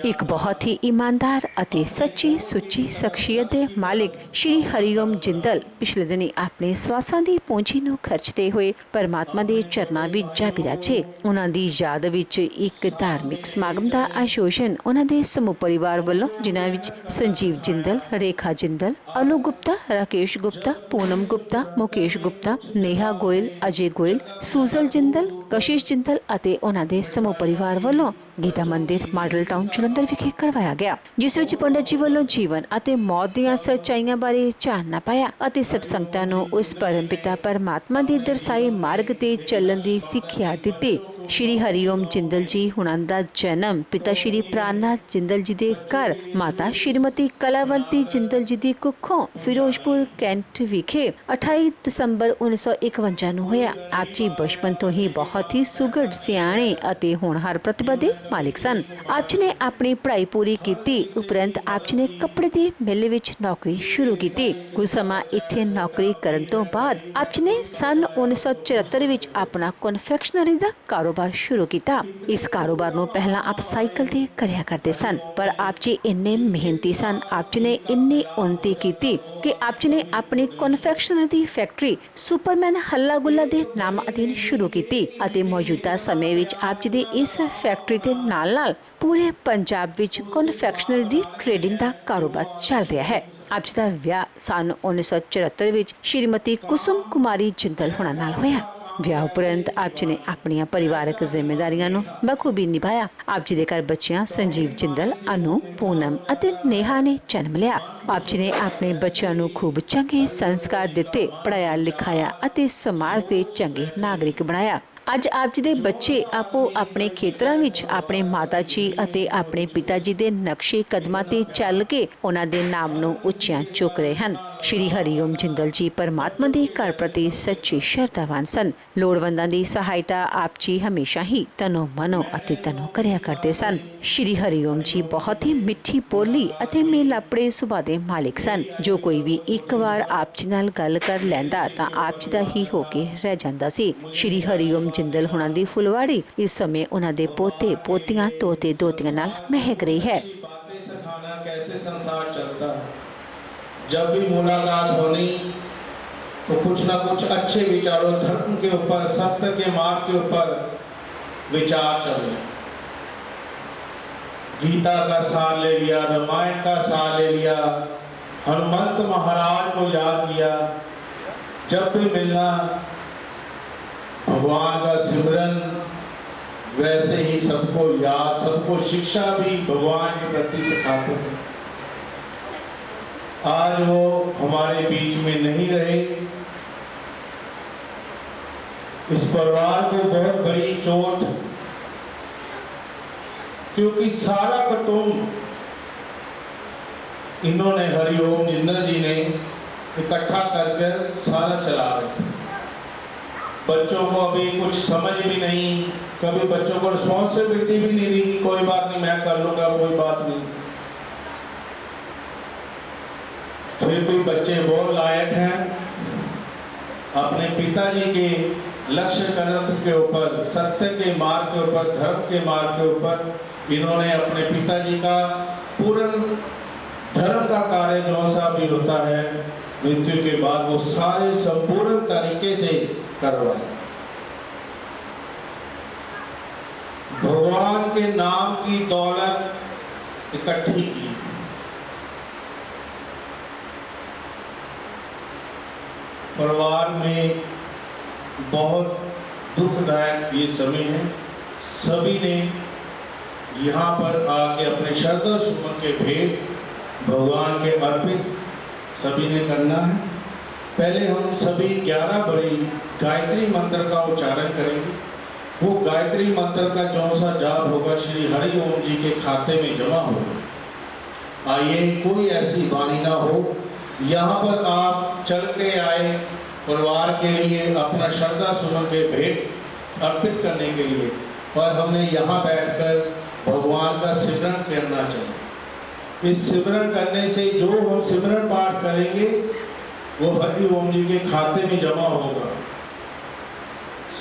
एक बहुत ही ईमानदार ਅਤੇ ਸੱਚੀ ਸੁੱਚੀ ਸ਼ਖਸੀਅਤ ਦੇ ਮਾਲਿਕ ਸ਼੍ਰੀ ਹਰੀਓਮ ਜਿੰਦਲ ਪਿਛਲੇ ਦਿਨੀ ਆਪਣੇ ਸਵਾਸਾਂ ਦੀ ਪੂੰਜੀ ਨੂੰ ਖਰਚਦੇ ਹੋਏ ਪਰਮਾਤਮਾ ਦੇ ਚਰਨਾਂ ਵਿੱਚ ਜਾ ਬਿਰਾਜੇ। ਉਹਨਾਂ ਦੀ ਯਾਦ ਵਿੱਚ ਇੱਕ ਧਾਰਮਿਕ ਸਮਾਗਮ ਦਾ ਆਯੋਜਨ ਉਹਨਾਂ ਦੇ ਸਮੂਹ ਪਰਿਵਾਰ ਵੱਲੋਂ, ਜਿਨ੍ਹਾਂ ਵਿੱਚ ਸੰਜੀਵ ਜਿੰਦਲ, ਰੇਖਾ ਜਿੰਦਲ, ਅਨੂ ਗੁप्ता, ਰਾਕੇਸ਼ ਗੁप्ता, पूनम गुप्ता, मुकेश गुप्ता, नेहा गोयल, अजय गोयल, सूजल जिंदल, कशिश जिंदल ਅਤੇ ਉਹਨਾਂ ਦੇ ਸਮੂਹ ਪਰਿਵਾਰ ਵੱਲੋਂ ਗੀਤਾ ਮੰਦਿਰ ਮਾਡਲ ਟਾਊਨ ਜਲੰਧਰ ਵਿਖੇ ਕਰਵਾਇਆ ਗਿਆ, ਜਿਸ ਵਿੱਚ ਪੰਡਤ ਜੀ ਵੱਲੋਂ ਜੀਵਨ ਅਤੇ ਮੌਤ ਦੀਆਂ ਸੱਚਾਈਆਂ ਬਾਰੇ ਚਾਨਣਾ ਪਾਇਆ ਅਤੇ ਸਭ ਸੰਗਤਾਂ ਨੂੰ ਉਸ ਪਰਮ ਪਿਤਾ ਪਰਮਾਤਮਾ ਦੇ ਦਰਸਾਏ ਮਾਰਗ ਤੇ ਚੱਲਣ ਦੀ ਸਿੱਖਿਆ ਦਿੱਤੀ। ਸ਼੍ਰੀ ਹਰੀਓਮ ਜਿੰਦਲ ਜੀ ਹੁਣਾਂ ਦਾ ਜਨਮ ਪਿਤਾ ਸ਼੍ਰੀ ਪ੍ਰਾਨਨਾਥ ਜਿੰਦਲ ਜੀ ਦੇ ਘਰ ਮਾਤਾ ਸ਼੍ਰੀਮਤੀ ਕਲਾਵੰਤੀ ਜਿੰਦਲ ਜੀ ਦੀ ਕੁੱਖੋਂ ਫਿਰੋਜ਼ਪੁਰ ਕੈਂਟ ਵਿਖੇ 28 ਦਸੰਬਰ 1951 ਨੂੰ ਹੋਇਆ। ਆਪ ਜੀ ਬਚਪਨ ਤੋਂ ਹੀ ਬਹੁਤ ਹੀ ਸੁਘੜ, ਸਿਆਣੇ ਅਤੇ ਹੋਣਹਾਰ ਪ੍ਰਤਿਭਾ ਦੇ ਮਾਲਿਕ ਸਨ। ਆਪ ਜੀ ਨੇ ਆਪਣੀ ਪੜ੍ਹਾਈ ਪੂਰੀ ਕੀਤੀ ਉਪਰੰਤ ਆਪ ਜੀ ਨੇ ਕੱਪੜੇ ਦੇ ਮੇਲੇ ਵਿੱਚ ਨੌਕਰੀ ਸ਼ੁਰੂ ਕੀਤੀ। ਕੁਝ ਸਮਾਂ ਇੱਥੇ ਨੌਕਰੀ ਕਰਨ ਤੋਂ ਬਾਅਦ ਆਪ ਜੀ ਨੇ ਸਨ 1974 ਵਿੱਚ ਆਪਣਾ ਕਨਫੈਕਸ਼ਨਰੀ ਦਾ ਕਾਰੋਬਾਰ ਸ਼ੁਰੂ ਕੀਤਾ। ਇਸ ਕਾਰੋਬਾਰ ਨੂੰ ਪਹਿਲਾਂ ਆਪ ਸਾਈਕਲ ਤੇ ਕਰਿਆ ਕਰਦੇ ਸਨ, ਪਰ ਆਪ ਜੀ ਇੰਨੇ ਮਿਹਨਤੀ ਸਨ, ਆਪ ਜੀ ਨੇ ਇੰਨੀ ਉੱਨਤੀ ਕੀਤੀ ਕਿ ਆਪ ਜੀ ਨੇ ਆਪਣੀ ਕਨਫੈਕਸ਼ਨਰੀ ਦੀ ਫੈਕਟਰੀ ਸੁਪਰਮੈਨ ਹੱਲਾ ਗੁੱਲਾ ਦੇ ਨਾਮ ਅਧੀਨ ਸ਼ੁਰੂ ਕੀਤੀ ਅਤੇ ਮੌਜੂਦਾ ਸਮੇਂ ਵਿੱਚ ਆਪ ਜੀ ਦੀ ਇਸ ਫੈਕਟਰੀ ਦੇ ਨਾਲ ਪੂਰੇ ਪੰਜਾਬ ਵਿੱਚ ਕਨਫੈਕਸ਼ਨਰੀ ਦੀ ਟ੍ਰੇਡਿੰਗ ਦਾ ਕਾਰੋਬਾਰ ਚੱਲ ਰਿਹਾ ਹੈ। ਆਪ ਜੀ ਦਾ ਵਿਆਹ ਸਨ 1974 ਵਿੱਚ ਸ਼੍ਰੀਮਤੀ ਕੁਸੁਮ ਕੁਮਾਰੀ ਜਿੰਦਲ ਹੋਣਾ ਨਾਲ ਹੋਇਆ। ਵਿਆਹ ਉਪਰੰਤ ਆਪ ਜੀ ਨੇ ਆਪਣੀਆਂ ਪਰਿਵਾਰਕ ਜ਼ਿੰਮੇਵਾਰੀਆਂ ਨੂੰ ਬਖੂਬੀ ਨਿਭਾਇਆ। ਆਪ ਜੀ ਦੇ ਘਰ ਬੱਚਿਆਂ ਸੰਜੀਵ ਜਿੰਦਲ, ਅਨੂ, ਪੂਨਮ ਅਤੇ ਨੇਹਾ ਨੇ ਜਨਮ ਲਿਆ। ਆਪ ਜੀ ਨੇ ਆਪਣੇ ਬੱਚਿਆਂ ਨੂੰ ਖੂਬ ਚੰਗੇ ਸੰਸਕਾਰ ਦਿੱਤੇ, ਪੜ੍ਹਾਇਆ ਲਿਖਾਇਆ ਅਤੇ ਸਮਾਜ ਦੇ ਚੰਗੇ ਨਾਗਰਿਕ ਬਣਾਇਆ। ਅੱਜ ਆਪ ਜੀ ਦੇ ਬੱਚੇ ਆਪੋ ਆਪਣੇ ਖੇਤਰਾਂ ਵਿੱਚ ਆਪਣੇ ਮਾਤਾ ਜੀ ਅਤੇ ਆਪਣੇ ਪਿਤਾ ਜੀ ਦੇ ਨਕਸ਼ੇ ਕਦਮਾਂ ਤੇ ਚੱਲ ਕੇ ਉਹਨਾਂ ਦੇ ਨਾਮ ਨੂੰ ਉੱਚਿਆਂ ਚੁੱਕ ਰਹੇ ਹਨ। ਸ਼੍ਰੀ ਹਰੀਓਮ ਜਿੰਦਲ ਜੀ ਪਰਮਾਤਮਾ ਦੇ ਘਰ ਪ੍ਰਤੀ ਸੱਚੇ ਸ਼ਰਧਾਵਾਨ ਸਨ। ਲੋੜਵੰਦਾਂ ਦੀ ਸਹਾਇਤਾ ਆਪ ਜੀ ਹਮੇਸ਼ਾ ਹੀ ਤਨੋ ਮਨੋ ਅਤੇ ਤਨੋ ਕਰਿਆ ਕਰਦੇ ਸਨ। ਸ਼੍ਰੀ ਹਰੀਓਮ ਜੀ ਬਹੁਤ ਹੀ ਮਿੱਠੀ ਬੋਲੀ ਅਤੇ ਮੇਲਾਪੜੇ ਸੁਭਾਅ ਦੇ ਮਾਲਿਕ ਸਨ। ਜੋ ਕੋਈ ਵੀ ਇੱਕ ਵਾਰ ਆਪ ਜੀ ਨਾਲ ਗੱਲ ਕਰ ਲੈਂਦਾ ਤਾਂ ਆਪ ਜੀ ਦਾ ਹੀ ਹੋ ਕੇ ਰਹਿ ਜਾਂਦਾ ਸੀ। ਸ਼੍ਰੀ ਹਰੀਓਮ ਜਿੰਦਲ ਹੁਣਾਂ ਦੀ ਫੁਲਵਾੜੀ ਇਸ ਸਮੇਂ ਉਹਨਾਂ ਦੇ ਪੋਤੇ ਪੋਤੀਆਂ ਤੋਤੇ ਦੋਤੀਆਂ ਨਾਲ ਮਹਿਕ ਰਹੀ ਹੈ। जब भी मुलाकात होनी तो कुछ ना कुछ अच्छे विचारों, धर्म के ऊपर, सत्य के मार्ग के ऊपर विचार चले। गीता का सार ले लिया, रामायण का सार ले लिया, हनुमंत महाराज को याद किया। जब भी मिलना भगवान का सिमरन, वैसे ही सबको याद, सबको शिक्षा भी भगवान के प्रति सिखाते हैं। आज वो हमारे बीच में नहीं रहे। इस परिवार को बहुत बड़ी चोट, क्योंकि सारा कुटुंब इन्होंने हरिओम जिंदल जी ने इकट्ठा करके सारा चला रहे थे। बच्चों को अभी कुछ समझ भी नहीं, कभी बच्चों को रिस्पॉन्सिबिलिटी भी नहीं दी कि कोई बात नहीं मैं कर लूंगा, कोई बात नहीं। फिर भी बच्चे बहुत लायक हैं। अपने पिताजी के लक्ष्य कदम के ऊपर, सत्य के मार्ग के ऊपर, धर्म के मार्ग के ऊपर इन्होंने अपने पिताजी का पूर्ण धर्म का कार्य जो सा भी होता है मृत्यु के बाद वो सारे संपूर्ण तरीके से करवाए। भगवान के नाम की दौलत इकट्ठी की। परिवार में बहुत दुखदायक ये समय है। सभी ने यहाँ पर आके अपने श्रद्धा सुमन के भेंट भगवान के अर्पित सभी ने करना है। पहले हम सभी 11 बड़ी गायत्री मंत्र का उच्चारण करेंगे। वो गायत्री मंत्र का जो सा जाप होगा श्री हरिओम जी के खाते में जमा होगा। आइए, कोई ऐसी वाणी ना हो। यहाँ पर आप चल के आए परिवार के लिए अपना श्रद्धा सुमन के भेंट अर्पित करने के लिए, और हमने यहाँ बैठकर भगवान का सिमरन करना चाहिए। इस सिमरन करने से जो हम सिमरन पाठ करेंगे वो हरिओम जी के खाते में जमा होगा।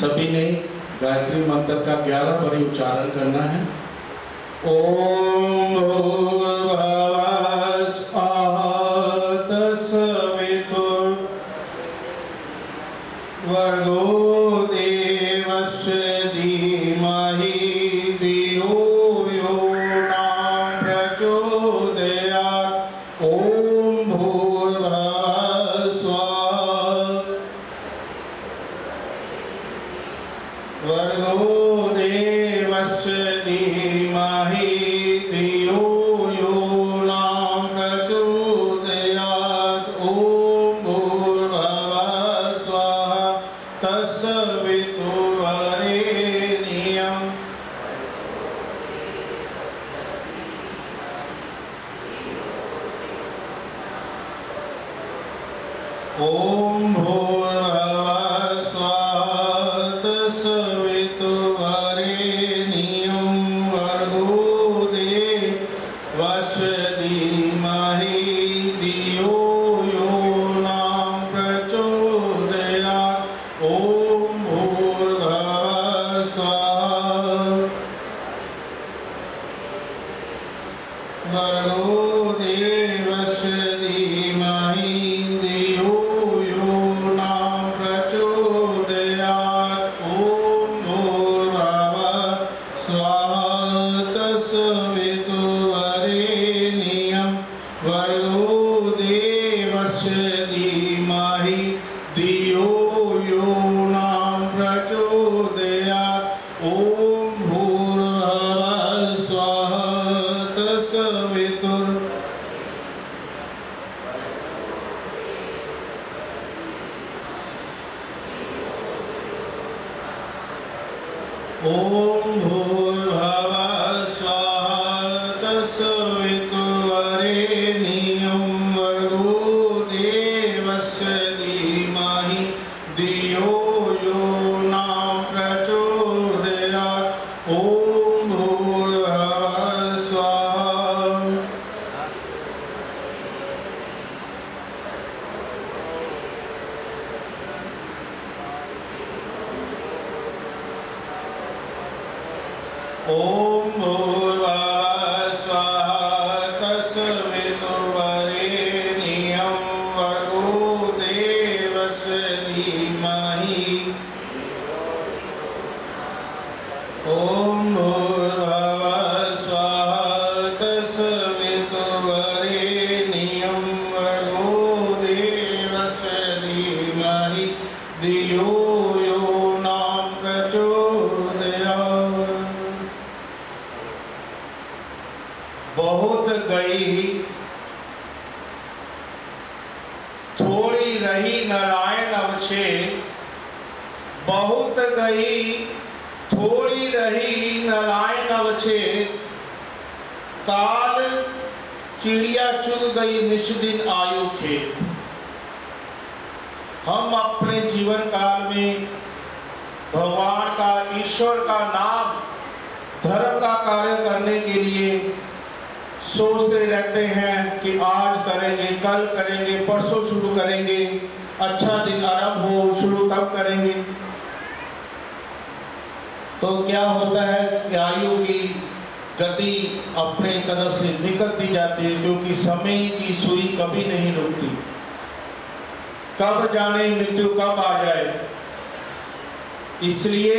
सभी ने गायत्री मंत्र का 11 बार उच्चारण करना है। ओम भूर्भुवः स्वः तत्सवितुर्वरेण्यं देवस्य धीमहि धियो यो न प्रचोदयात्। ओम भूर्भुवः स्वः देवस्य धीमहि धियो यो न प्रचोदयात्। ओम भूर्भुवः स्वः तत्सवितुर्वरेण्यं ओम भूर्भुवः स्वः तत्सवितुर्वरेण्यं भर्गो देवस्य धीमहि धियो यो न प्रचोदयात्। ओम भूर्भुवः स्वः भर्गो देवस्य धीमहि धियो यो न प्रचोदयात्। ओम भूर्भुवः स्वः तत्सवितुर्वरेण्यं भर्गो देवस्य धीमहि धियो यो न प्रचोदयात्। ओम भूर्भुवः स्वः तत्सवितुर् ओम भूर्भुवः स्वः तत्सवितुर्वरेण्यं भर्गो देवस्य धीमहि धियो यो न प्रचोदयात्। ओम भूर्भुवः स्वः ओम भूर्भुवः स्वः तत्सवितुर्वरेण्यं भर्गो देवस्य धीमहि ओम भूर्भुवः स्वः तत्सवितुर्वरेण्यं भर्गो देवस्य धीमहि धियो यो न प्रचोदयात्। बहुत गई थोड़ी रही नारायण अवच्छेद, बहुत गई थोड़ी रही नारायण अवच्छेद। काल चिड़िया चुग गई निज दिन आयु खेत। हम अपने जीवन काल में भगवान का, ईश्वर का नाम, धर्म का कार्य करने के लिए सोचते रहते हैं कि आज करेंगे, कल करेंगे, परसों शुरू करेंगे, अच्छा दिन आरंभ हो शुरू तब करेंगे। तो क्या होता है कि आयु की गति अपने तरफ से निकलती जाती है, क्योंकि समय की सुई कभी नहीं रुकती। कब जाने मृत्यु कब आ जाए। इसलिए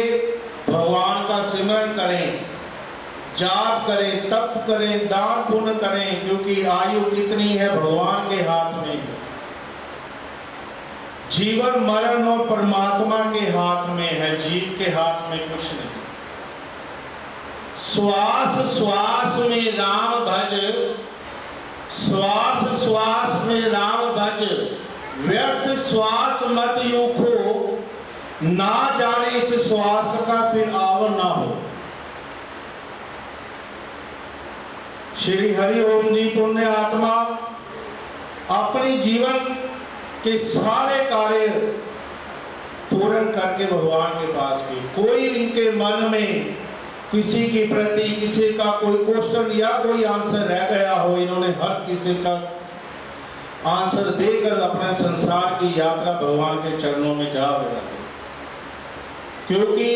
भगवान का सिमरन करें, जाप करें, तप करें, दान पुण्य करें, क्योंकि आयु कितनी है भगवान के हाथ में। जीवन मरण और परमात्मा के हाथ में है, जीव के हाथ में कुछ नहीं। श्वास श्वास में राम भज, श्वास श्वास में राम भज, व्यर्थ श्वास मत यूखो, ना जाने इस श्वास का फिर आवर ना हो। श्री हरि ओम जी पुण्य आत्मा अपनी जीवन के सारे कार्य पूर्ण करके भगवान के पास गए। कोई इनके मन में किसी के प्रति किसी का कोई क्वेश्चन या कोई आंसर रह गया हो, इन्होंने हर किसी का आंसर देकर अपने संसार की यात्रा भगवान के चरणों में जा रहे, क्योंकि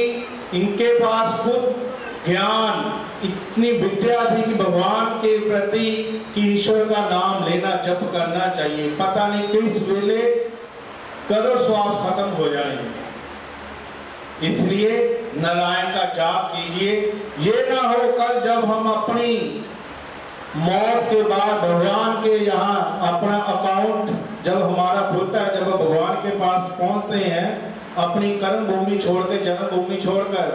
इनके पास खुद ज्ञान, इतनी विद्या दी कि भगवान के प्रति कि ईश्वर का नाम लेना, जप करना चाहिए। पता नहीं किस वेले करो श्वास खत्म हो जाएंगे। इसलिए नारायण का जाप कीजिए। ये ना हो कल जब हम अपनी मौत के बाद भगवान के यहाँ अपना अकाउंट जब हमारा खुलता है, जब भगवान के पास पहुंचते हैं अपनी कर्म भूमि छोड़ के, जन्म भूमि छोड़कर,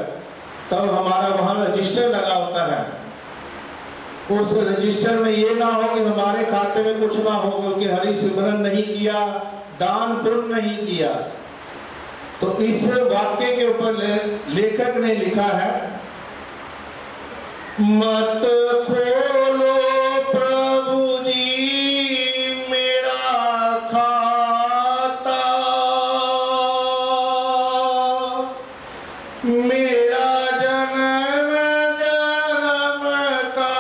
तब हमारा वहां रजिस्टर लगा होता है। उस रजिस्टर में ये ना हो कि हमारे खाते में कुछ ना हो क्योंकि हरि सिमरन नहीं किया, दान पुण्य नहीं किया। तो इस वाक्य के ऊपर लेखक ने लिखा है, मत खोलो प्रभु जी मेरा खाता, मेरा जन्म जन्म का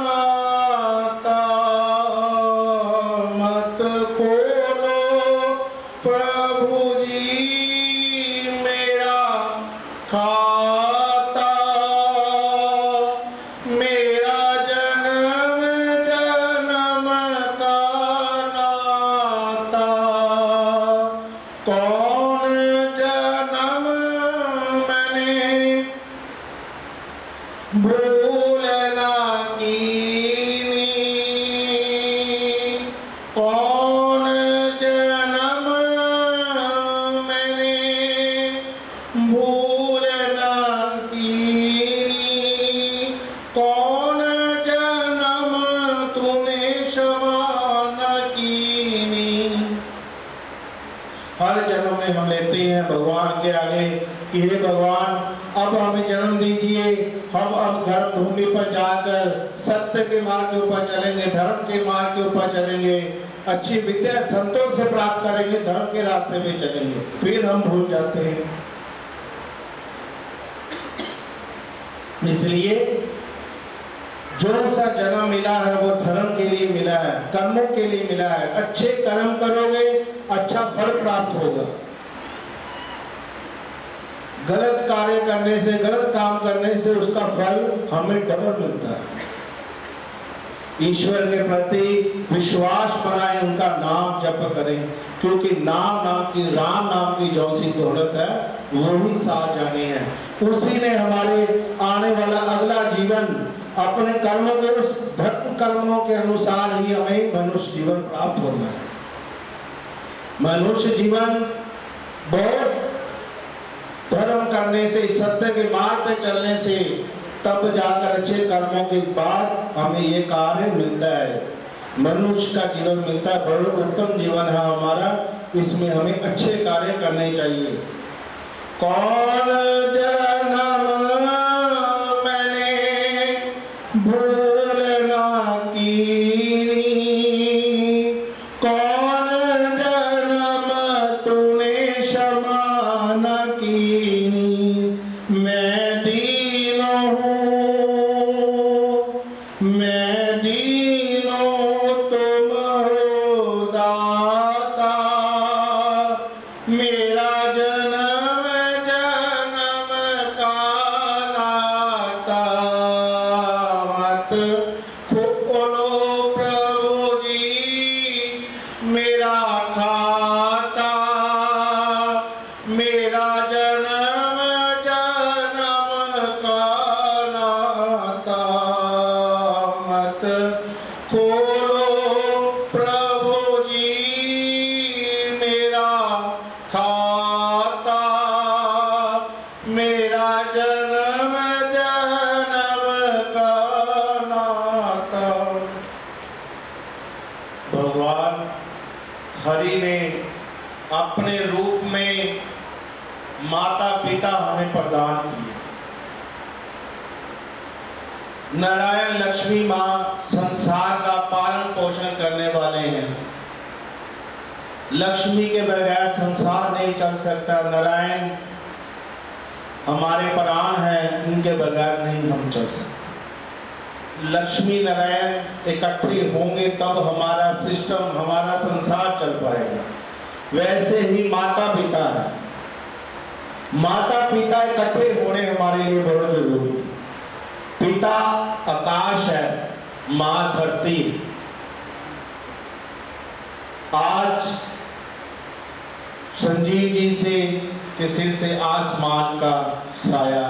नाता। मत खोलो प्रभु जी मेरा खाता, मेरा जन्म जन्म का नाता। कौन जन्म मैंने भूल ना कीनी, कौन जन्म मैंने भूल ना कीनी, कौन जन्म तूने क्षमा न कीनी। हर जन्म में हम लेते हैं भगवान के आगे कि हे भगवान अब हमें जन्म दीजिए, हम अब धर्म भूमि पर जाकर सत्य के मार्ग के ऊपर चलेंगे, धर्म के मार्ग के ऊपर चलेंगे, अच्छी विद्या संतों से प्राप्त करेंगे, धर्म के रास्ते में चलेंगे। फिर हम भूल जाते हैं। इसलिए जो सा जन्म मिला है वो धर्म के लिए मिला है, कर्मों के लिए मिला है। अच्छे कर्म करोगे अच्छा फल प्राप्त होगा। गलत कार्य करने से, गलत काम करने से उसका फल हमें डबल मिलता है। ईश्वर के प्रति विश्वास बनाए, उनका नाम जप करें, क्योंकि नाम की राम नाम की जो सी दौलत है वो ही साथ जाने हैं। उसी ने हमारे आने वाला अगला जीवन अपने कर्मों के, उस धर्म कर्मों के अनुसार ही हमें मनुष्य जीवन प्राप्त होना है। मनुष्य जीवन बहुत धर्म करने से, सत्य के मार्ग पे चलने से, तब जाकर अच्छे कर्मों के बाद हमें ये कार्य मिलता है, मनुष्य का जीवन मिलता है। बड़ा उत्तम जीवन है हमारा, इसमें हमें अच्छे कार्य करने चाहिए। कौन जन्म मैंने भूल ना कीनी, कौन जन्म तूने क्षमा न कीनी। मैं दीन हूँ, मैं दीन हूँ, तुम हो दाता, मेरा जन्म जन्म का नाता। मत खोलो प्रभु जी मेरा खाता, मेरा जन्म जन्म का नाता। मत खोलो प्रभु जी मेरा खाता, मेरा जन्म जन्म का नाता। भगवान हरि ने अपने रूप में माता पिता हमें प्रदान किए। नारायण लक्ष्मी माँ संसार का पालन पोषण करने वाले हैं। लक्ष्मी के बगैर संसार नहीं चल सकता। नारायण हमारे प्राण हैं, उनके बगैर नहीं हम चल सकते। लक्ष्मी नारायण इकट्ठे होंगे तब हमारा सिस्टम, हमारा संसार चल पाएगा। वैसे ही माता पिता है, माता पिता इकट्ठे होने हमारे लिए बहुत जरूरी है। पिता आकाश है, मां धरती। आज संजीव जी से के सिर से आसमान का साया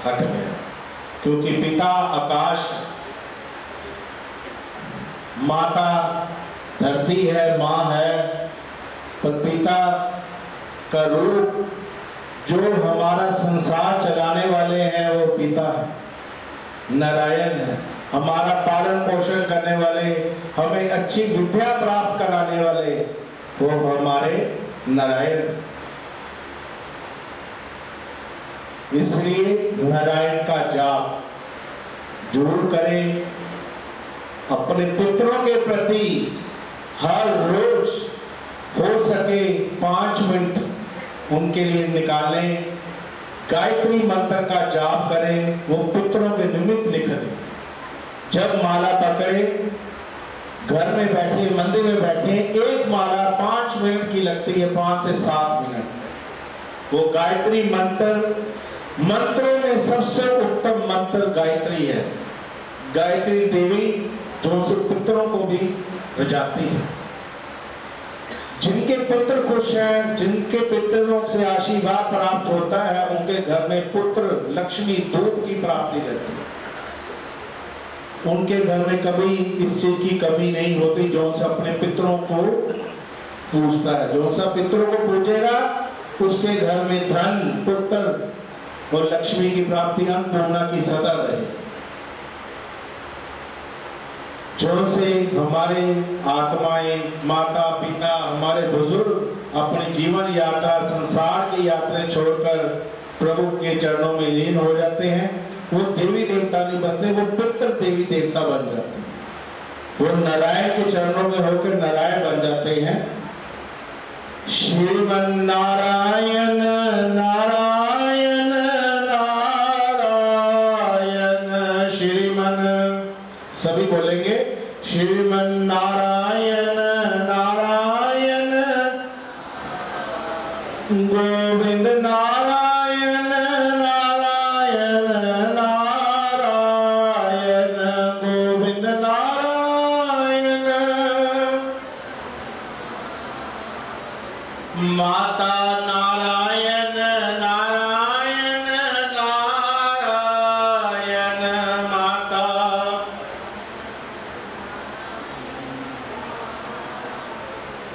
हट गया, क्योंकि पिता आकाश है, माता धरती है, मां है, पर पिता का रूप जो हमारा संसार चलाने वाले हैं वो पिता है, नारायण है। हमारा पालन पोषण करने वाले, हमें अच्छी विद्या प्राप्त कराने वाले वो हमारे नारायण। इसलिए नारायण का जाप जरूर करें। अपने पुत्रों के प्रति हर रोज हो सके 5 मिनट उनके लिए निकालें। गायत्री मंत्र का जाप करें, वो पुत्रों के निमित्त लिख दें। जब माला पकड़े, घर में बैठे, मंदिर में बैठे, एक माला 5 मिनट की लगती है, 5 से 7 मिनट। वो गायत्री मंत्रों में सबसे उत्तम मंत्र गायत्री है। गायत्री देवी जो से पुत्रों को भी बजाती है। जिनके पुत्र खुश हैं, जिनके पितरों से आशीर्वाद प्राप्त होता है, उनके घर में पुत्र लक्ष्मी दूध की प्राप्ति रहती है। उनके घर में कभी इस चीज की कमी नहीं होती। जो सा अपने पितरों को पूजता है, जो सा पितरों को पूजेगा, उसके घर में धन, पुत्र और लक्ष्मी की प्राप्ति, अन्नपूर्णा की सदा रहे। जो से हमारे आत्माएं, माता पिता, हमारे बुजुर्ग अपनी जीवन यात्रा, संसार की यात्राएं छोड़कर प्रभु के चरणों में लीन हो जाते हैं, वो देवी देवता नहीं बनते, वो पितृ देवी देवता बन जाते हैं। वो नारायण के चरणों में होकर नारायण बन जाते हैं। श्रीमन नारायण नारायण नारायण, श्रीमन, सभी बोलेंगे श्रीमन नारायण नारायण, गोविंद नारायण नारायण नारायण, गोविंद नारायण। माता नारायण नारायण नारायण, माता।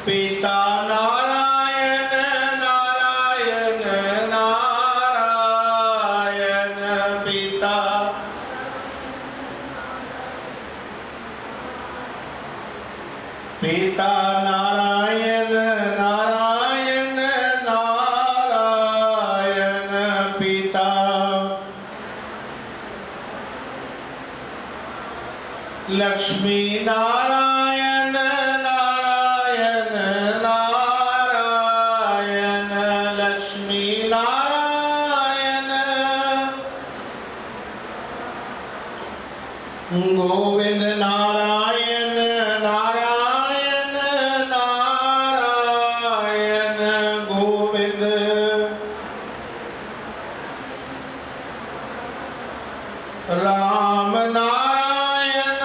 पिता नारायण नारायण नारायण, पिता। पिता नारायण नारायण नारायण, पिता। लक्ष्मी नारायण नारायण नारायण, लक्ष्मी नारायण। गोविंद नारायण नारायण नारायण, गोविंद। राम नारायण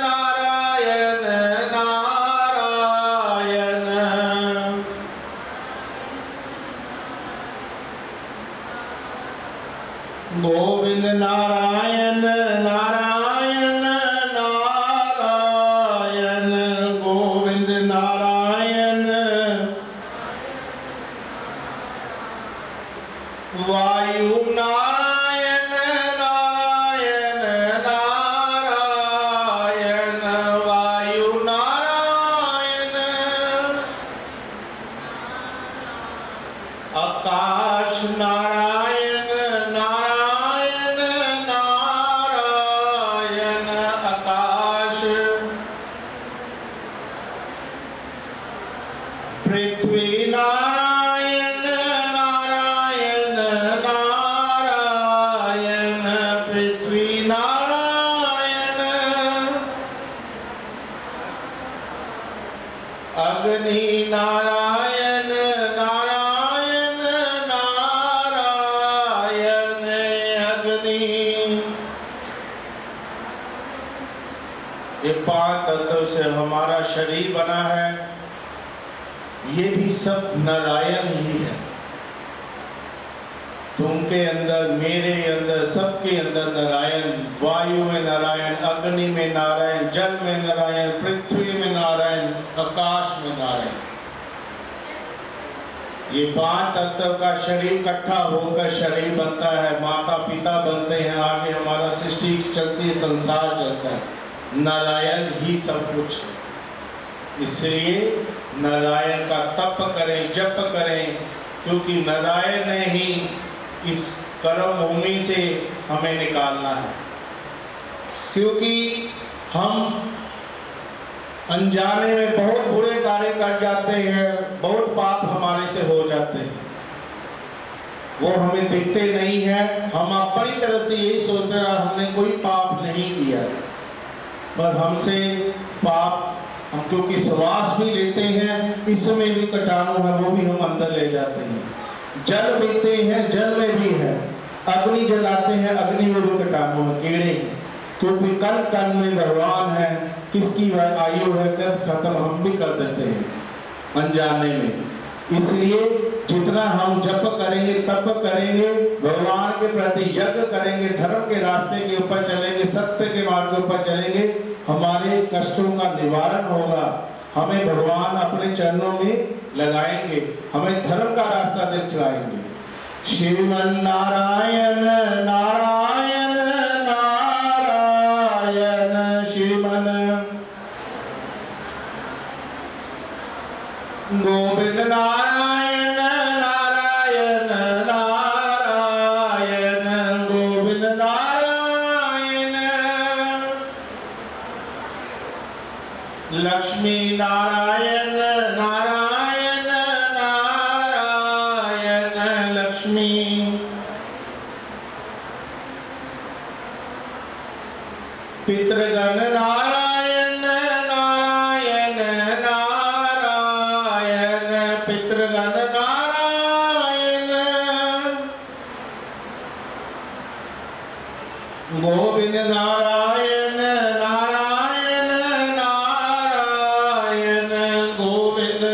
नारायण नारायण, गोविंद नारायण नारायण नारायण, गोविंद नारायण। वायु नारायण नारायण नारायण, वायु नारायण। आकाश नारायण नारायण नारायण, आकाश। पृथ्वी नारायण नारायण नारायण, ये 5 तत्व से हमारा शरीर बना है, ये भी सब नारायण ही है। तुमके अंदर, मेरे अंदर, सबके अंदर नारायण। वायु में नारायण, अग्नि में नारायण, जल में नारायण, पृथ्वी में नारायण, आकाश में नारायण। ये 5 तत्व का शरीर इकट्ठा होकर शरीर बनता है, माता पिता बनते हैं, आगे हमारा सृष्टि चलती है, संसार चलता है। नारायण ही सब कुछ है। इसलिए नारायण का तप करें, जप करें, क्योंकि नारायण ने ही इस कर्म भूमि से हमें निकालना है। क्योंकि हम अनजाने में बहुत बुरे कार्य कर जाते हैं, बहुत पाप हमारे से हो जाते हैं, वो हमें दिखते नहीं है। हम अपनी तरफ से यही सोचते हैं हमने कोई पाप नहीं किया, पर हमसे पाप, हम क्योंकि श्वास भी लेते हैं, इसमें भी कीटाणु है, वो भी हम अंदर ले जाते हैं। जल पीते हैं, जल में भी है। अग्नि जलाते हैं, अग्नि में भी कीटाणु है, कीड़े हैं। क्योंकि कण कण में भगवान है, किसकी वह आयु है कब खत्म हम भी कर देते हैं अनजाने में। इसलिए जितना हम जप करेंगे, तप करेंगे, भगवान के प्रति यज्ञ करेंगे, धर्म के रास्ते के ऊपर चलेंगे, सत्य के मार्ग के ऊपर चलेंगे, हमारे कष्टों का निवारण होगा। हमें भगवान अपने चरणों में लगाएंगे, हमें धर्म का रास्ता दिखलाएंगे। श्रीमन नारायण नारायण नारायण, श्रीमन गोविंद नारायण नारायण नारायण, गोविंद नारायण। लक्ष्मी नारायण नारायण नारायण, लक्ष्मी। पितृगण नारायण नारायण नारायण, पितृगण नारायण। गोविंद नारायण नारायण नारायण, गोविंद।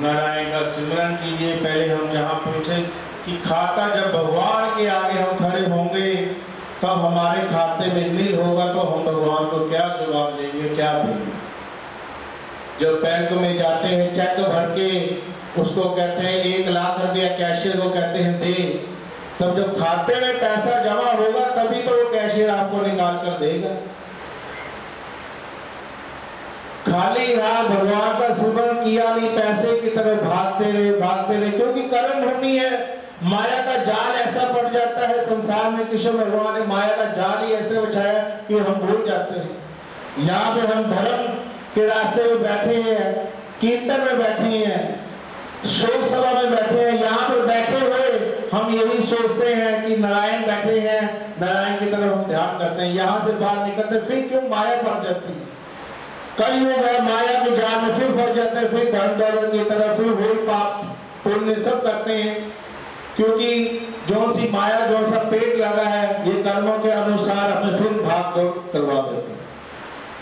नारायण का सिमरन कीजिए। पहले हम जहाँ पहुँचे कि खाता जब भगवान के आगे हम खड़े होंगे, तब हमारे खाते में नील होगा, तो हम भगवान को क्या जवाब देंगे, क्या देंगे। जब बैंक में जाते हैं, चेक भर के उसको कहते हैं 1 लाख रुपया, कैशियर को कहते हैं दे, तब जब खाते में पैसा जमा होगा तभी तो वो कैशियर आपको निकाल कर देगा। खाली रात भगवान का स्मरण किया नहीं, पैसे की तरफ भागते रहे, क्योंकि कर्म भूमि है। माया का जाल ऐसा पड़ जाता है संसार में, कृष्ण भगवान ने माया का जाल ही ऐसे बिछाया कि हम भूल जाते हैं। यहाँ पे हम धर्म के रास्ते में बैठे हैं, कीर्तन में बैठे हैं, शोक सभा में बैठे हैं, यहाँ पर बैठे हुए हम यही सोचते हैं कि नारायण बैठे हैं, नारायण की तरफ हम ध्यान करते हैं। यहाँ से बाहर निकलते फिर क्यों माया पड़ जाती है। कई लोग हैं माया के जाल में फिर फंस जाते हैं, फिर धन दौलत की तरफ, फिर वही पाप पुण्य सब करते हैं, क्योंकि जो सी माया, जो सा पेट लगा है, ये कर्मों के अनुसार हमें फिर भाग दौड़ करवा देते हैं।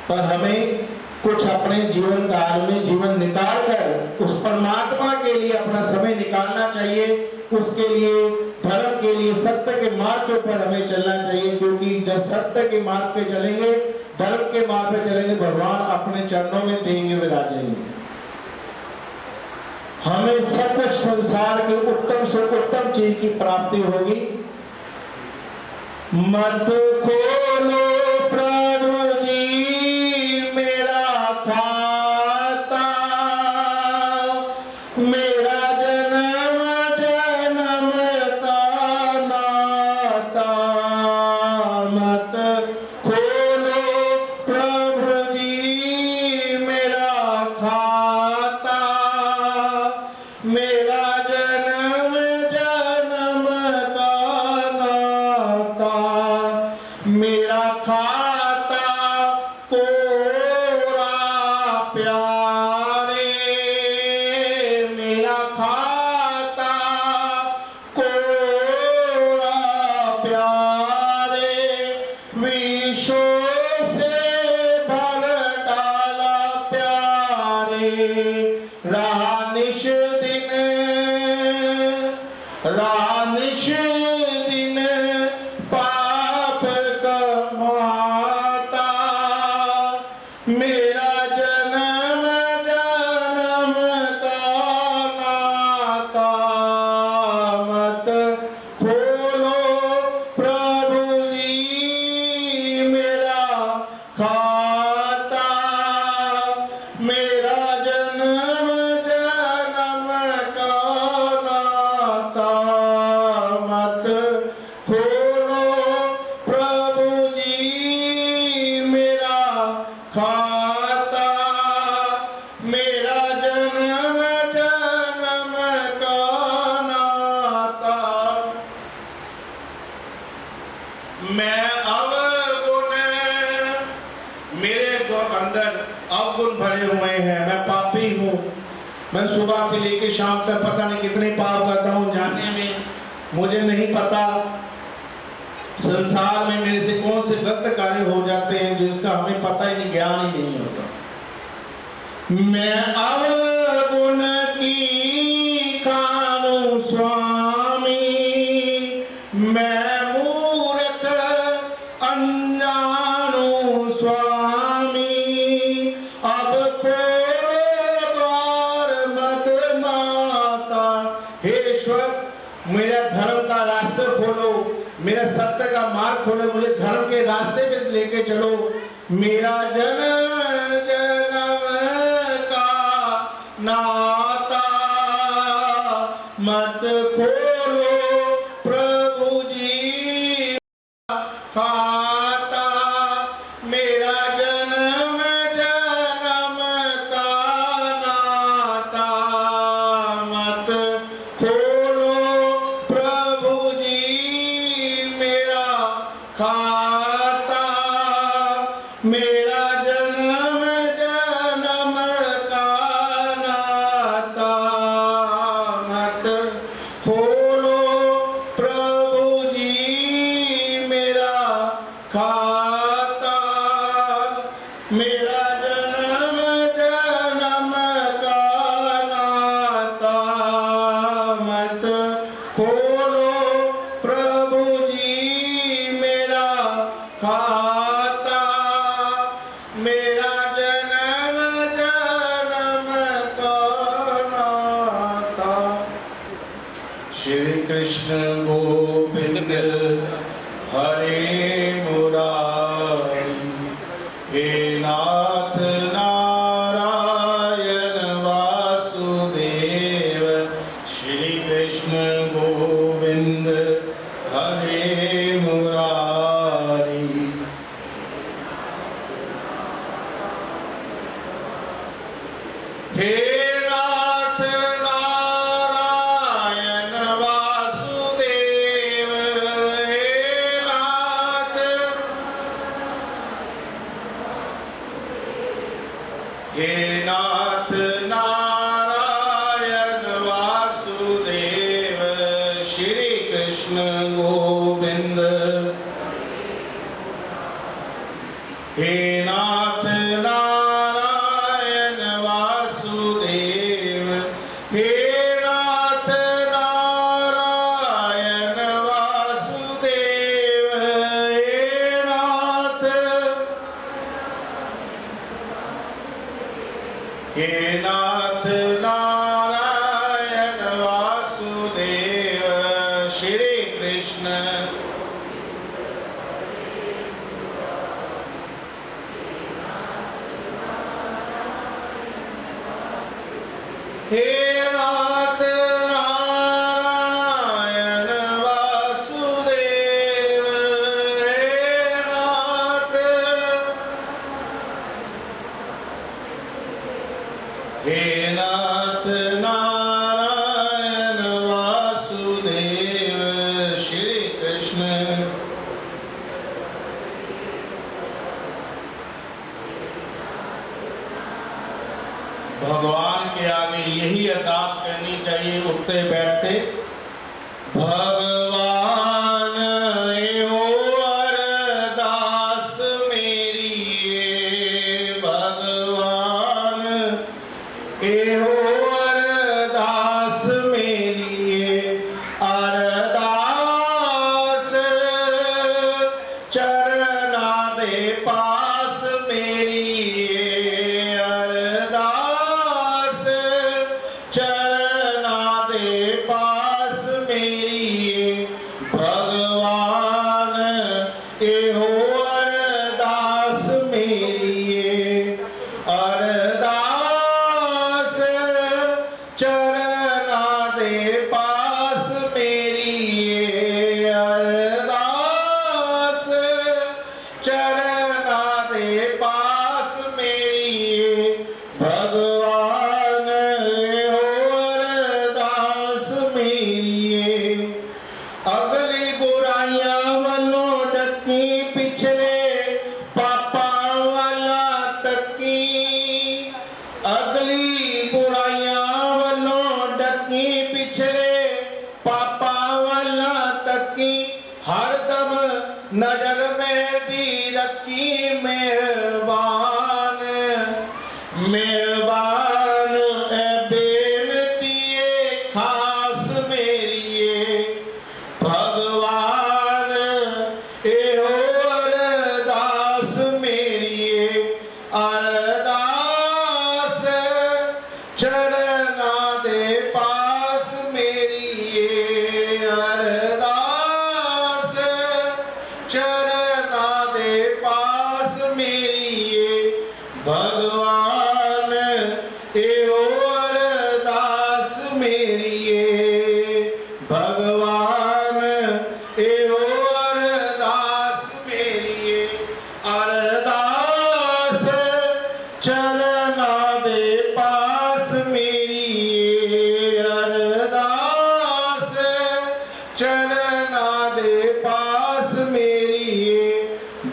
पर हमें कुछ अपने जीवन काल में जीवन निकाल कर उस परमात्मा के लिए अपना समय निकालना चाहिए। उसके लिए, धर्म के लिए, सत्य के मार्ग के ऊपर हमें चलना चाहिए, क्योंकि जब सत्य के मार्ग पे चलेंगे, धर्म के मार्ग पे चलेंगे, भगवान अपने चरणों में देंगे, विराजेंगे। हमें सब संसार की उत्तम से उत्तम चीज की प्राप्ति होगी। मत खोलो प्रभु जी मेरा खाता, मेरा जन्म जन्म का नाता। मत खोलो प्रभु जी मेरा खाता, मेरा जन्म जन्म का नाता। मेरा खाता कोरा प्यारे, मेरा खाता कोरा प्यारे। रानिश दिन पाप कमाता, मेरा जन्म जन्म का नाता मत खोलो प्रभु जी मेरा खाता, मेरा जन्म जन्म का नाता मत खोलो प्रभु जी मेरा खाता, मेरा जन्म जन्म का नाता। मैं अवगुण, मेरे अंदर अवगुण भरे हुए हैं, मैं पापी हूँ। मैं सुबह से लेकर शाम तक पता नहीं कितने पाप करता हूँ, जानने में मुझे नहीं पता। संसार में मेरे से कौन से गलत कार्य हो जाते हैं जिसका हमें पता ही नहीं, ज्ञान ही नहीं होता। मैं अवगुण की खानू स्वामी, मैं मूर्ख अनजानू स्वामी, अब खोलो द्वार मद माता। हे ईश्वर, मेरा धर्म का रास्ता खोलो, मेरा सत्य का मार्ग खोलो, मुझे धर्म के रास्ते पे लेके चलो। मेरा जन्म जन्म का नाता मत खोलो प्रभु जी खाता, मेरा जन्म जन्म का नाता मत खोलो प्रभु जी मेरा खाता, मेरा जन्म जन्म का नाता मत खोलो प्रभु जी मेरा खाता, मेरा जन्म जन्म का नाता मत खोलो प्रभु जी मेरा खाता, मेरा जन्म जन्म का नाता। श्री कृष्ण गोविंद हरे मुरारी, हे नाथ नारायण वासुदेव। श्री कृष्ण गोविंद हरे मुरारी, हे नाथ नारायण वासुदेव, हे नाथ, हे नाथ नारायण वासुदेव। श्री कृष्ण गोविंद, हे नाथ नारायण वासुदेव, हे नाथ नारायण वासुदेव, हे नाथ, हे नाथ नारायण वासुदेव। श्री कृष्ण, हे नाथ नारायण वासुदेव, हे नाथ, हे नाथ नारायण वासुदेव। श्री कृष्ण, भगवान के आगे यही अरदास करनी चाहिए उठते बैठते। भगवान एहो अरदास मेरी, भगवान एहो अरदास पापा वाला तकी हरदम नजर में दी रखी मेहरबान मेहरबान ए बेनती खास मेरी भगवान एहो अरदास मेरी अरदास चरना दे पास मेरी अरदास चरना दे पास मेरी भगवान एहो अरदास मेरी भगवान एहो अरदास मेरी अरदास चरना दे पास मेरी अरदास चरना दे पास मेरी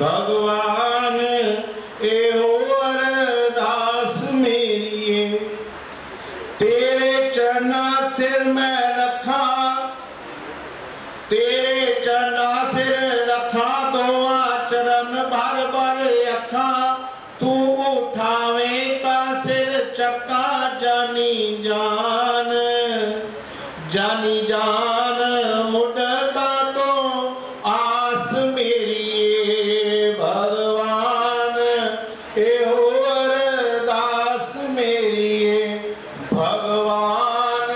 भगवान एहो अरदास मेरी तेरे चरना सिर में रखा तेरे चरना सिर रखा दोआ चरण भर भर अखा तू उठावे का सिर चक्का जानी जान मुड़ता तो आस मेरी भगवान एहो अरदास मेरी भगवान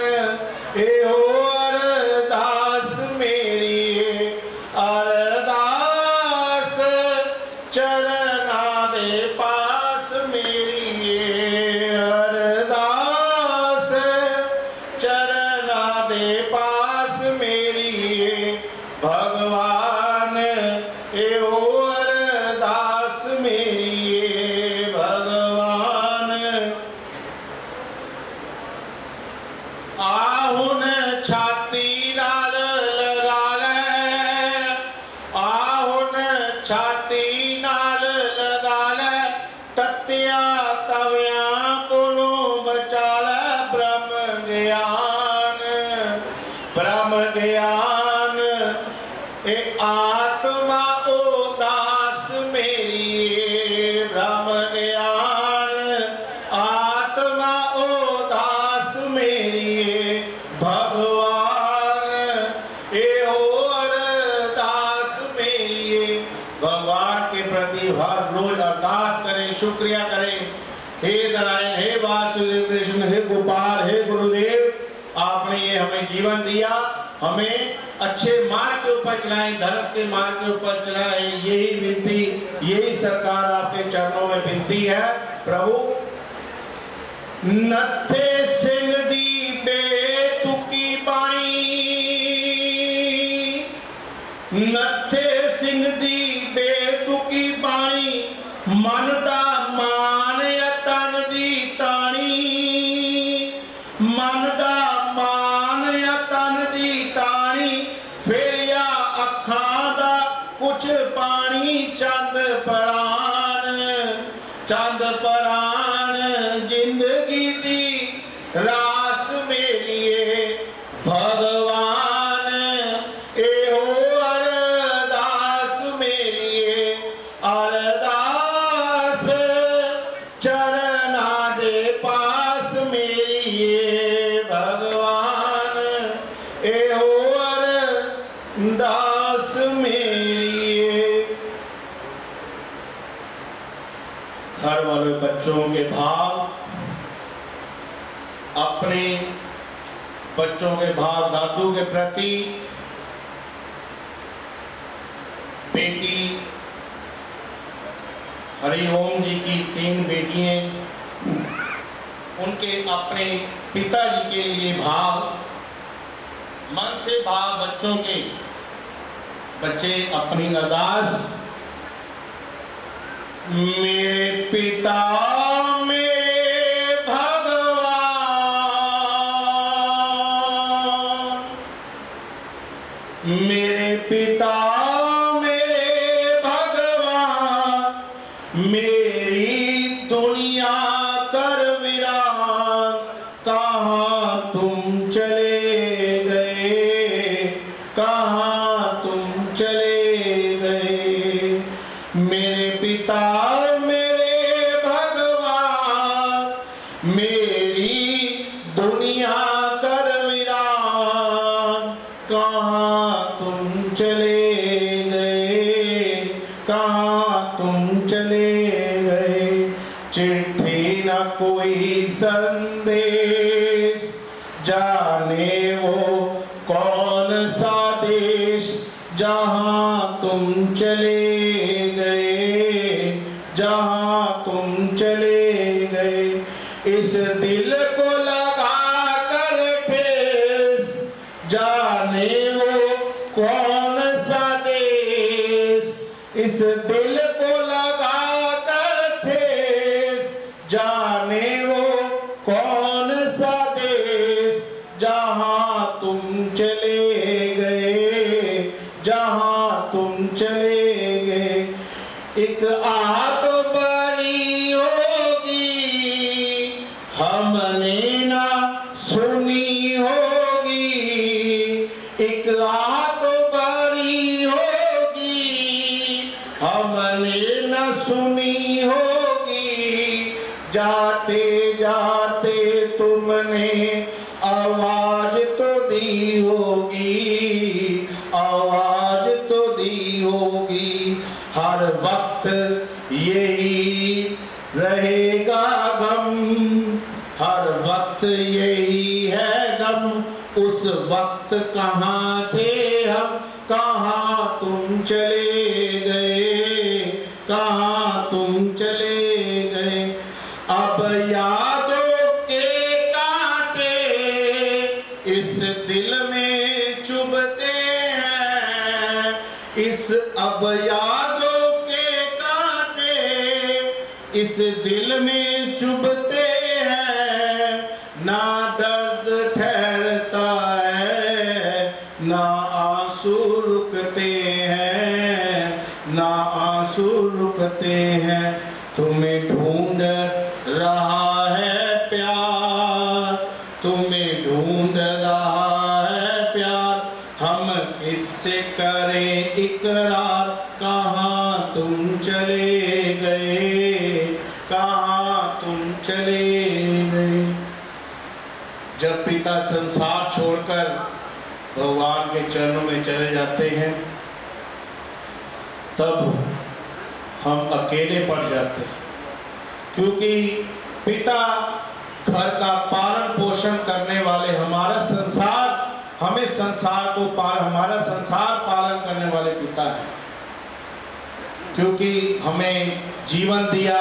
एहो अरदास मेरी अरदास चरना दे पास मेरी अरदास चरना दे पास मेरी भगवान एहो अरदास मेरी भगवान आहुन छाती नाल लगा ले आहुन छाती नाल लगा ले तत्या तव्या कोलो बचा ले ब्रह्म ज्ञान ए आत्मा उदास मेरी ब्रह्म ज्ञान आत्मा उदास मेरी भगवान एहो अरदास मेरी भगवान के प्रति हर रोज अरदास करें शुक्रिया करें हे नारायण हे वासुदेव कृष्ण हे गोपाल हे गुरुदेव आपने ये हमें जीवन दिया हमें अच्छे मार्ग के ऊपर चलाएं धर्म के मार्ग के ऊपर चलाएं यही विनती यही सरकार आपके चरणों में विनती है प्रभु नत्थे सिंह दी बेतुकी बाणी नत्थे सिंह दी बेतुकी बाणी मन दा मान तन दी ताणी मन दा मान तन दी ताणी फेरिया अखां दा कुछ पानी चंद परान जिंदगी दी रास मेरी भगवान एहो अरदास मेरी अरदास चरना दे पास मेरी भगवान एहो अरदास मेरी घर वाले बच्चों के भाव अपने बच्चों के भाव दादू के प्रति बेटी हरिओम जी की 3 बेटियां उनके अपने पिताजी के लिए भाव मन से भाव बच्चों के बच्चे अपनी अरदास मेरे पिता मेरे भगवान मेरे पिता मेरे भगवान मेरी दुनिया कर वीरान कहाँ तुम चले गए जाने वो कौन सा देश जहाँ तुम चले गए, जहाँ तुम चले गए। इस दिल को लगा कर ठेस, जाने वो कौन सा देश। इस दिल को लगा कर ठेस, जाने वो कौन सा देश जहाँ तुम चले गए, जहाँ तुम चले गए। एक आग बनी होगी हमने ना सुनी होगी, एक आग बनी होगी हमने ना सुनी होगी। जाते जाते तुमने आवाज तो दी होगी, आवाज तो दी होगी। हर वक्त यही रहेगा गम, हर वक्त यही है गम। उस वक्त कहाँ थे हम, कहाँ तुम चले गए, कहाँ तुम चले गए। अब यादों के कांटे इस दिल में चुभते हैं, इस अब यादों के कांटे इस दिल में चुभते हैं। ना दर्द ठहरता है, ना आंसू रुकते हैं, ना आंसू रुकते हैं। तुम्हें ढूंढ रहा है प्यार, तुम्हें ढूंढ रहा है प्यार। हम इससे करें इकरार, कहाँ तुम चले गए, कहाँ तुम चले गए। जब पिता संसार छोड़कर भगवान के चरणों में चले जाते हैं, तब हम अकेले पड़ जाते हैं, क्योंकि पिता घर का पालन पोषण करने वाले, हमारा संसार, हमें संसार को हमारा संसार पालन करने वाले पिता है। क्योंकि हमें जीवन दिया,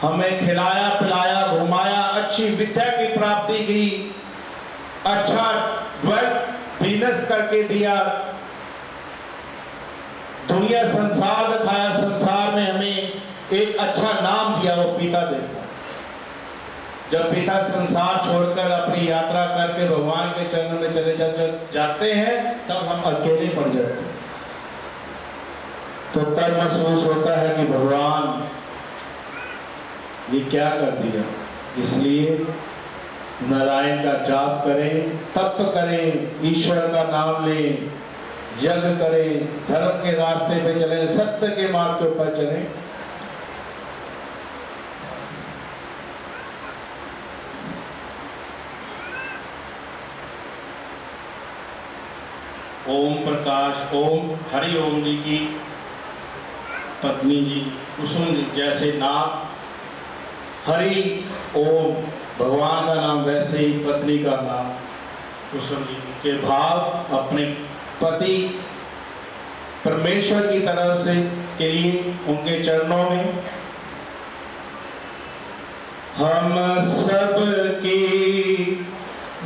हमें खिलाया पिलाया घुमाया, अच्छी विद्या की प्राप्ति की, अच्छा बिजनेस करके दिया, दुनिया संसार दिखाया, संसार में हमें एक अच्छा नाम दिया, वो पिता देता। जब पिता संसार छोड़कर अपनी यात्रा करके भगवान के चरणों में चले जाते हैं, तब हम अकेले पड़ जाते हैं। तो तब महसूस होता है कि भगवान ये क्या कर दिया। इसलिए नारायण का जाप करें, तप करें, ईश्वर का नाम लें, यज्ञ करें, धर्म के रास्ते पे चलें, सत्य के मार्ग के ऊपर चलें। ओम प्रकाश, ओम हरि ओम जी की पत्नी जी कुसुम जी जैसे नाम, हरि ओम भगवान का नाम, वैसे ही पत्नी का नाम कुसुम जी के भाव अपने पति परमेश्वर की तरफ से के लिए उनके चरणों में। हम सब की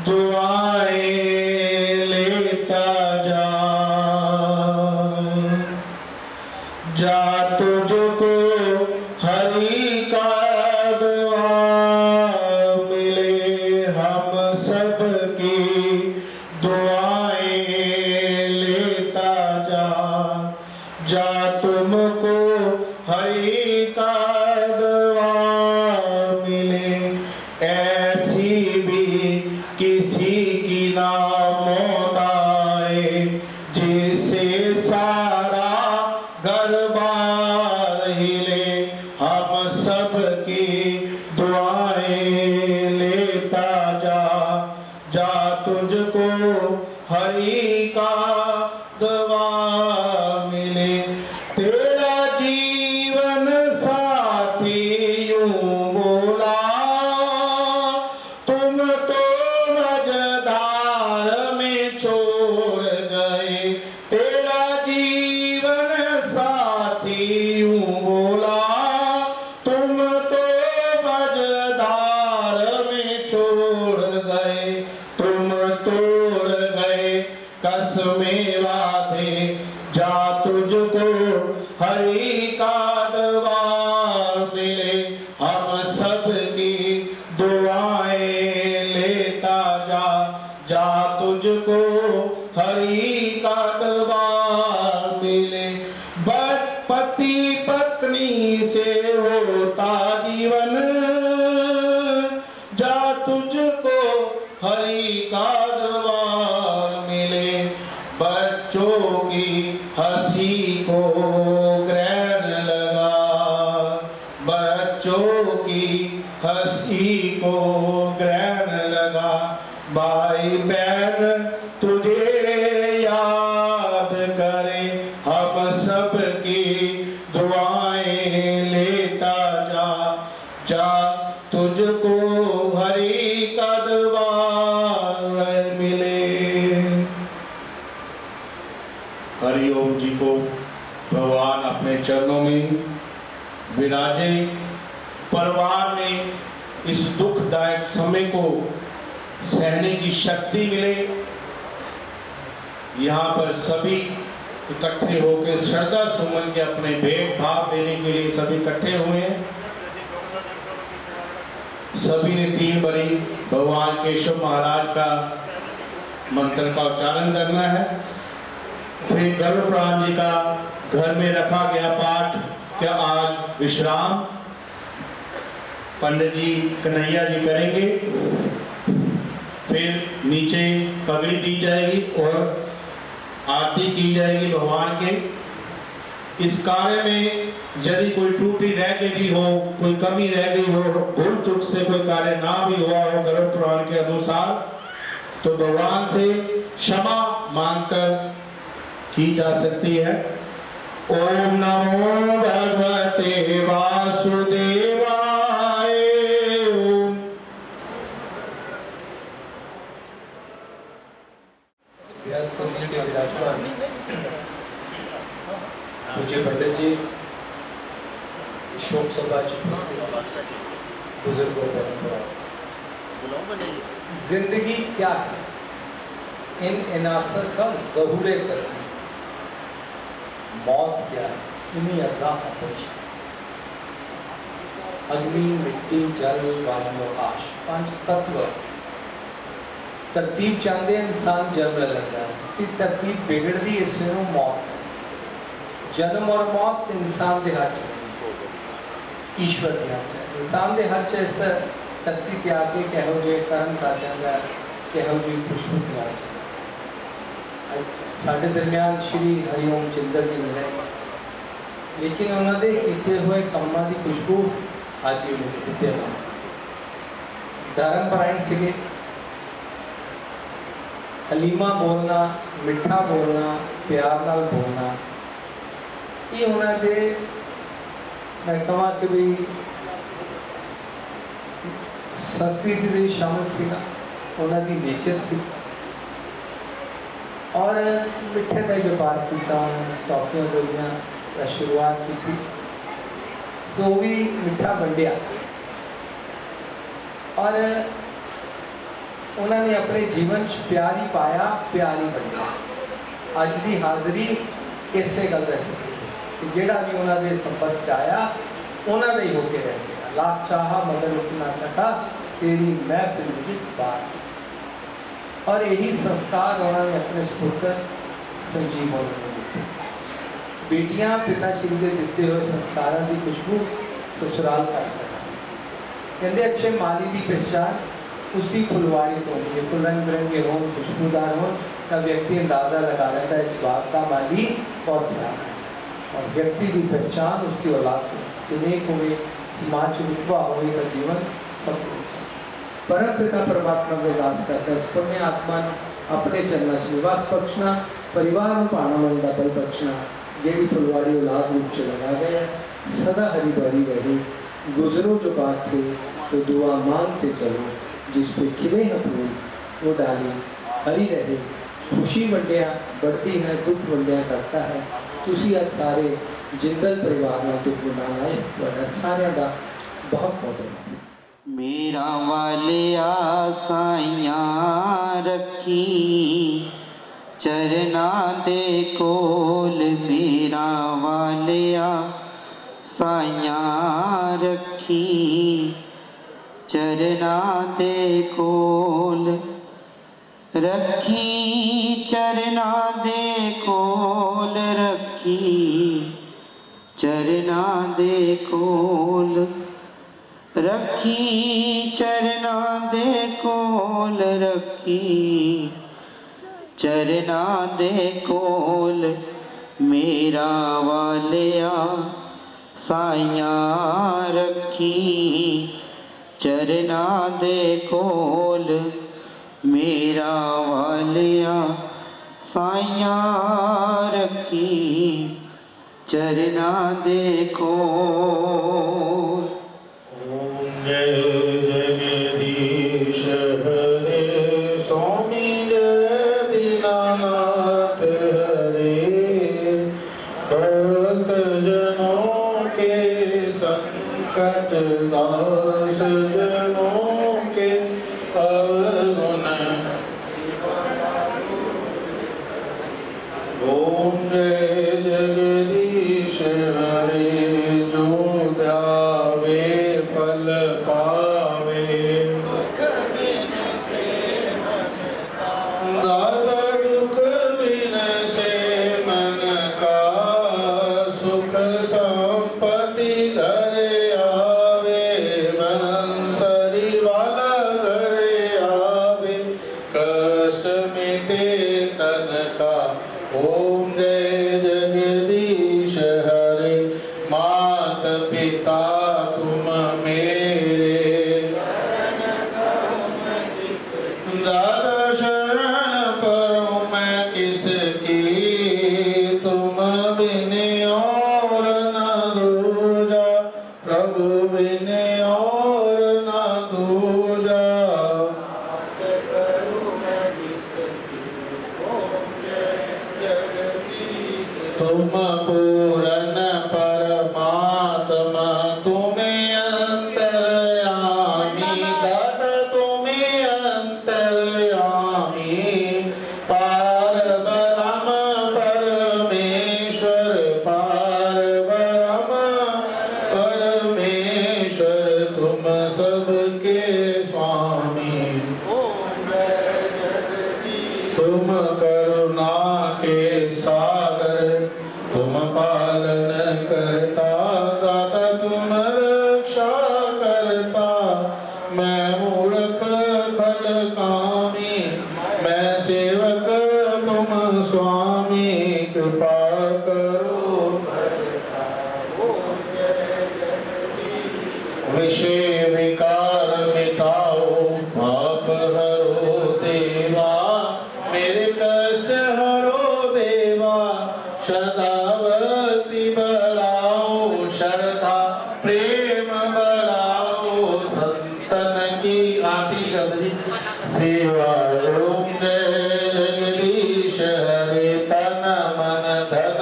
दुआएं लेता जा तुझको हरि का दुआ मिले। हम सब की दुआएं लेता जा तुमको हरि का दुआ मिले। ऐसी भी किसी की ना मौत आए, जिससे सारा घर बार हिले। हम सब की दुआएं लेता जा तुझको हरि का दुआ मिले। तेरा जीवन साथी यूं बोला, तुम तो कसमें वादे, जा तुझको हरि का दरबार मिले। हम सबकी दुआएं लेता जा, जा तुझको हरि का दरबार मिले। बट पति पत्नी से होता जीवन, जा तुझको हरि का दरबार मिले। बच्चों की हंसी को ग्रहण लगा, बच्चों की हंसी को ग्रहण लगा। भाई बहन तुझे याद करे, हम सब की दुआएं लेता जा, जा तुझको हरि का दरबार मिले। हरिओम जी को भगवान अपने चरणों में विराजे। परिवार में इस दुखदायक समय को सहने की शक्ति मिले। यहाँ पर सभी इकट्ठे होकर श्रद्धा सुमन के अपने भेंट भाव देने के लिए सभी इकट्ठे हुए हैं। सभी ने 3 बारी भगवान केशव महाराज का मंत्र का उच्चारण करना है। फिर गर्भप्राण जी का घर में रखा गया पाठ क्या आज विश्राम पंडित जी कन्हैया जी करेंगे। फिर नीचे पगड़ी दी जाएगी और आरती की जाएगी भगवान के। इस कार्य में यदि कोई त्रुटि रह गई भी हो, कोई कमी रह गई हो, भूल चूक से कोई कार्य ना भी हुआ हो गर्भ पुराण के अनुसार, तो भगवान से क्षमा मांगकर की जा सकती है। ओम नमो भगवते वासुदेवाय। पूज्य पंडित जी, शोक सभा बुजुर्गों परंपरा, जिंदगी क्या है, इन इनासर का ज़हूरे करती, मौत क्या है, इन्हीं अज़ा अपोश, अग्नि मिट्टी जल वायु आकाश 5 तत्व तरतीब चाहते इंसान जन्म लगता है। इसकी तरतीब बिगड़ती इससे मौत। जन्म और मौत इंसान के हाथ च ईश्वर के हाथ च इंसान के हाथ च इस धरती ते आके कहो जे कर्म कर जाता है, कहो जी खुशबू त्यार साढ़े दरम्यान श्री हरिओम जिंदल जी मिले, लेकिन उन्होंने किए हुए कामों की खुशबू आज भी कितने धर्मपरायण से हलीमा बोलना, मिठा बोलना, प्यार नाल बोलना, ये उन्होंने मैं कहा कि भी संस्कृति में शामिल सीगा, उन्होंने नेचर सी और मिठे का व्यापार किया, टॉफियां बोलियां शुरुआत की थी, सो भी मिठा वंडिया और उन्होंने अपने जीवन प्यार ही पाया, प्यार ही वंडिया। अज की हाज़री इस गल दस कि जोड़ा भी उन्होंने संपर्क आया उन्होंने ही होके रह गया। लाख चाहा मगर उठ ना सका तेरी महफिल की बात। और यही संस्कार उन्होंने अपने पुत्र संजीव को दिए। बेटियां पिता श्री के दिते हुए संस्कारों की खुशबू ससुराल कर सकती। कहते अच्छे माली की पहचान उसकी फुलवारी तो होती है। फुल रंग बिरंगे हों, खुशबूदार हों, तब व्यक्ति अंदाज़ा लगा लेता है इस बात का माली और सियाना है। और व्यक्ति की पहचान उसकी औलाद को नेक हुए, समाज विधवा हुए का जीवन सब परम पिता परमात्मा के दास करता है। पुण्य आत्मा अपने चरणों से निवास बख्शना, परिवार में पाना मंदा बल बख्शना, जेडी फुलवारी औलाद रूप से लगा गया सदा हरी भरी रहे। गुजरो जो बात से तो दुआ मांगते चलो, जिस पे खिले न फूल वो डाली हरी रहे। खुशी वंडिया बढ़ती है, दुख वंडिया करता है। तुसी आज सारे जिंदल परिवार में दुख मनाए, वह सारे का बहुत बहुत मेरा वाले आसाइयां रखी, चरना दे कोल मेरा वालिया साइया रखी। चरना दे कोल रखी, चरना दे कोल रखी, चरना दे कोल रखी, चरना दे कोल रखी, चरना दे कोल मेरा वालिया साइया रखी। चरना दे कोल मेरा वालिया साइया रखी। चरना दे कोल। ओम जय जगदीश हरे स्वामी जय दीनानाथ हरे। भक्त जनों के संकट दास जनों के अवगुण। ओम जय जगदीश हरे जो ध्यावे फल पावे। दादा दुख बिन से मन का सुख संपत्ति घर आवे। बंसरी वाला घर आवे कष्ट मिटे तन का। ओम जय जगदीश हरे मात पिता तुम मेरे। दादा शरण परो मैं किसकी तुम बिन और न दूजा। प्रभु बिन और न दूजा। तुम पूरन परमात्मा तुम्हें अंतर्यामी। दादा तुम्हें अंतर्यामी। पार ब्रह्म परमेश्वर पार ब्रह्म परमेश्वर तुम सबके स्वामी। तुम करुणा के सागर तुम पालन करता। दाता तुम रक्षा करता। मैं मूर्ख फल कामी मैं सेवक तुम स्वामी। कृपा करो विषय विकार मिटाओ पाप हरो देवा। मेरे कष्ट हरो देवा। श्रद्धावती बढ़ाओ श्रद्धा प्रेम बढ़ाओ। संतन की आरती कर दी सेवा। ओम जय जगदीश हरे तन मन धन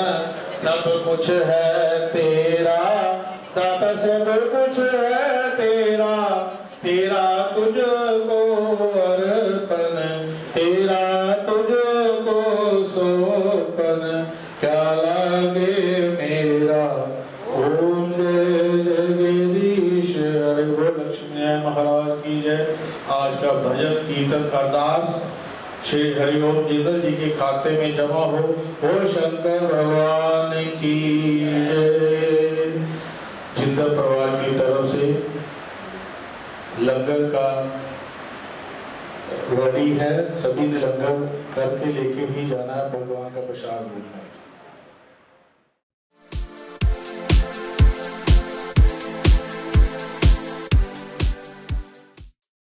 सब कुछ है तेरा। दाता सब कुछ है तेरा। तेरा तुझको अर्पण तेरा तुझको सोपन क्या लागे मेरा। ओम जय जगदीश हरे। बोल लक्ष्मी नारायण महाराज की जय। आज का भजन कीर्तन अरदास श्री हरिओम जिंदल जी के खाते में जमा हो। बोल शंकर भगवान की जय। जिंदल परिवार की तरफ से लंगर का रेडी है। सभी ने लंगर करके लेके भी जाना है। भगवान का प्रसाद मिलना है।